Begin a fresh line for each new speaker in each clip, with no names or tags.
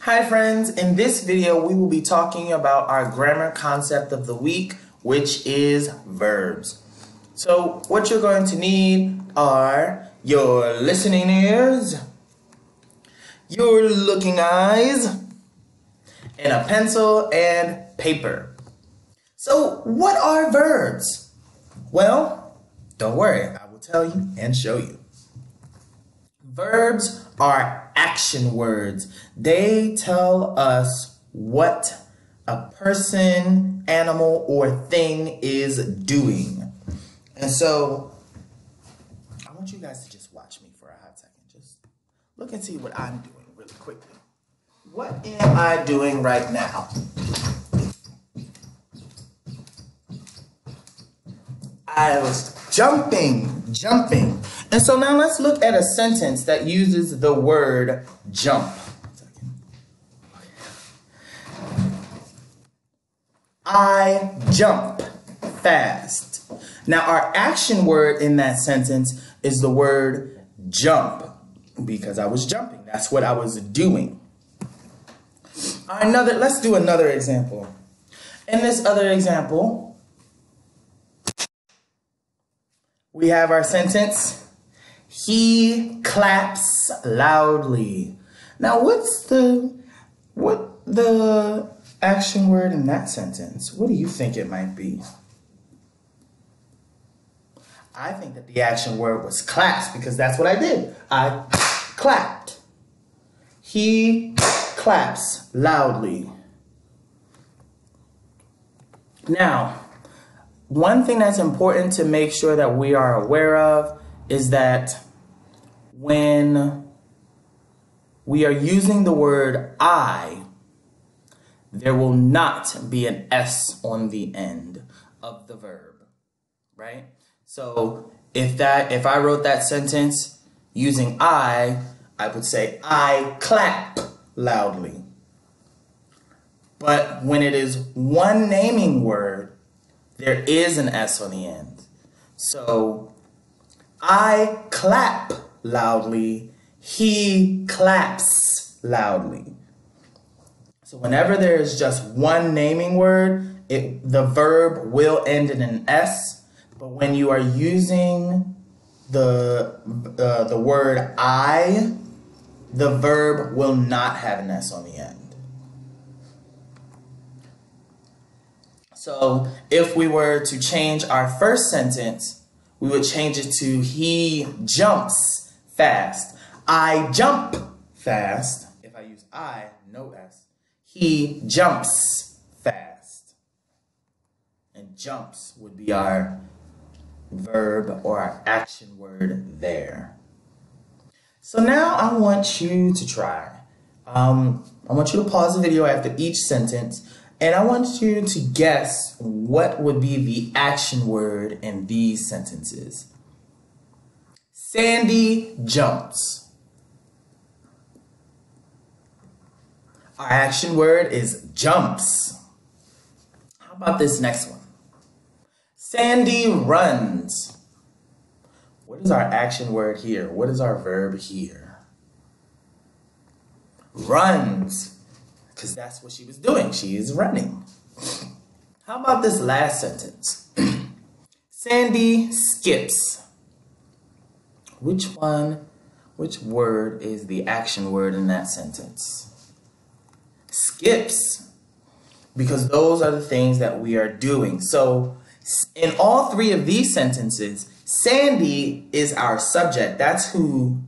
Hi friends, in this video we will be talking about our grammar concept of the week, which is verbs. So what you're going to need are your listening ears, your looking eyes, and a pencil and paper. So what are verbs? Well, don't worry, I will tell you and show you. Verbs are action words. They tell us what a person, animal, or thing is doing. And so, I want you guys to just watch me for a hot second. Just look and see what I'm doing really quickly. What am I doing right now? I was jumping. And so now let's look at a sentence that uses the word jump. I jump fast. Now our action word in that sentence is the word jump because I was jumping. That's what I was doing. Let's do another example. In this other example, we have our sentence, he claps loudly. Now what's the action word in that sentence? What do you think it might be? I think that the action word was claps because that's what I did. I clapped. He claps loudly. Now, one thing that's important to make sure that we are aware of is that when we are using the word I, there will not be an S on the end of the verb, right? So if I wrote that sentence using I would say I clap loudly. But when it is one naming word, there is an S on the end. So I clap loudly, he claps loudly. So whenever there is just one naming word, the verb will end in an S. But when you are using the word I, the verb will not have an S on the end. So if we were to change our first sentence, we would change it to he jumps fast. I jump fast. If I use I, no S. He jumps fast. And jumps would be our verb or our action word there. So now I want you to try. I want you to pause the video after each sentence. And I want you to guess what would be the action word in these sentences. Sandy jumps. Our action word is jumps. How about this next one? Sandy runs. What is our action word here? What is our verb here? Runs. Because that's what she was doing. She is running. How about this last sentence? Sandy skips. Which word is the action word in that sentence? Skips. Because those are the things that we are doing. So in all three of these sentences, Sandy is our subject. That's who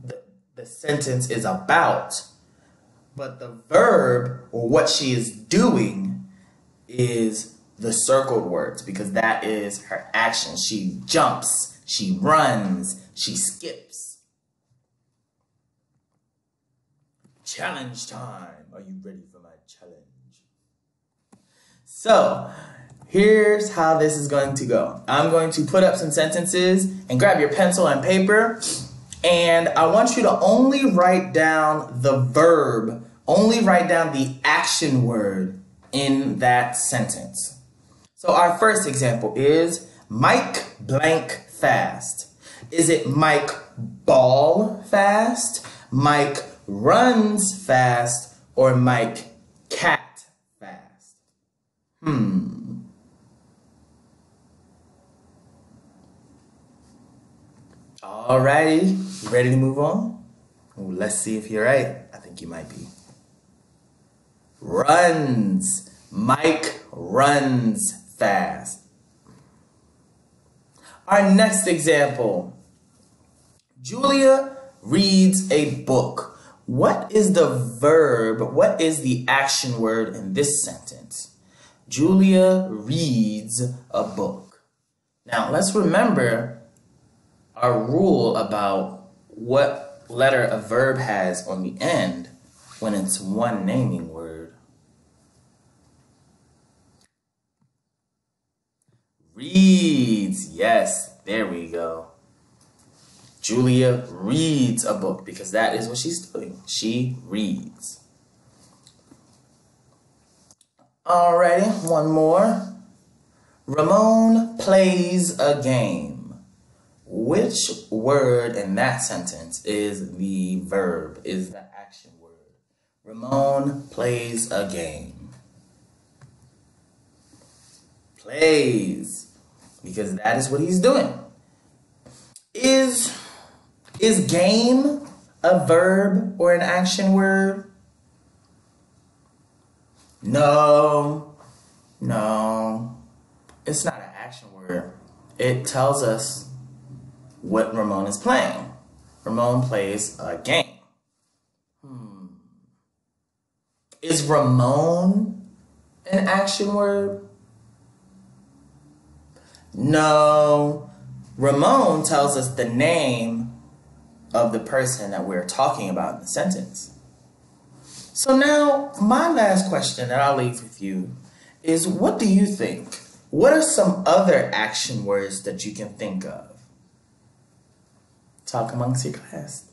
the sentence is about. But the verb, or what she is doing, is the circled words because that is her action. She jumps, she runs, she skips. Challenge time. Are you ready for my challenge? So, here's how this is going to go. I'm going to put up some sentences and grab your pencil and paper. And I want you to only write down the verb, only write down the action word in that sentence. So our first example is Mike blank fast. Is it Mike ball fast, Mike runs fast, or Mike cat fast? Alrighty, you ready to move on? Ooh, let's see if you're right. I think you might be. Runs. Mike runs fast. Our next example. Julia reads a book. What is the verb? What is the action word in this sentence? Julia reads a book. Now, let's remember our rule about what letter a verb has on the end when it's one naming word. Reads. Yes, there we go. Julia reads a book because that is what she's doing. She reads. Alrighty, one more. Ramon plays a game. Which word in that sentence is the verb, is the action word? Ramon plays a game. Plays, because that is what he's doing. Is game a verb or an action word? No, it's not an action word. It tells us what Ramon is playing. Ramon plays a game. Is Ramon an action word? No. Ramon tells us the name of the person that we're talking about in the sentence. So now, my last question that I'll leave with you is, what do you think? What are some other action words that you can think of? Talk amongst your class.